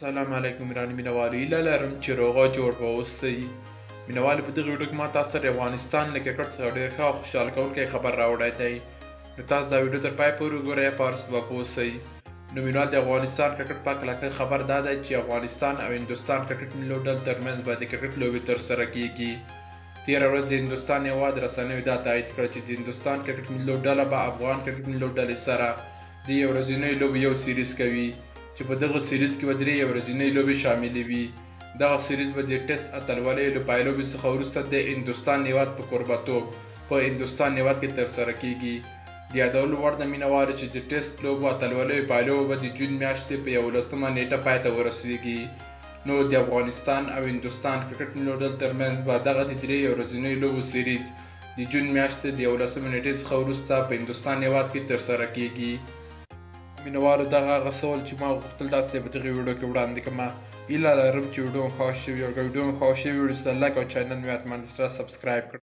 السلام علیکم ګرانو مینوالو، هیله لرم چې روغه جوړ به اوسئ. مینوالو، په دغه ویډیو کې ما تاسو سره افغانستان له کرکټ څخه ډېر ښه او خوشحاله کوونکی خبر راوړی دی. نو تاسو دا ویډیو تر پای پورې وګورئ په هر سبق اوسئ. نو مینوال، د افغانستان کرکټ په هکله خبر دا دی چې افغانستان او هندوستان کرکټ ملي لوبډلې ترمنځ به د کرکټ لوبې ترسره کیږي. تېره ورځ د هندوستان هېواد رسنیو دا تایید کړه چې د هندوستان کرکټ ملي لوبډله به افغان کرکټ ملي لوبډلې سره د ورځنیو لوبو یو سیریز کوي چې په دغه سیریز کې به درې ورځنۍ لوبې شاملې وي. دغه سیریز به د ټیسټ اتلولیو له پایلوبې څخه وروسته د هندوستان هېواد په کوربهتوب په هندوستان هېواد کې ترسره کیږي. د یادولو وړ د مینوالو چې د ټیسټ لوبو اتلولیو پایلوبه به د جون میاشتې په 11مه نیټه پای ته ورسیږي. نو د افغانستان او هندوستان کرکټ ملي لوبډلې ترمنځ به دغه د درې ورځنیو لوبو سیریز د جون میاشتې د 11مه نیټې څخه وروسته په هندوستان هېواد کې ترسره کیږي. مینوالو، دغه هغه څه ول چې ما غوښتل تاسو ته په دغې ویډیو کې وړاندې کړمه. هیله لرم چې ویډیو مو خوښ شوي وي. او که ویډیو مو خوښ شوي وي، چې د لایک او چینل مې حتما سبسکرایب کړئ.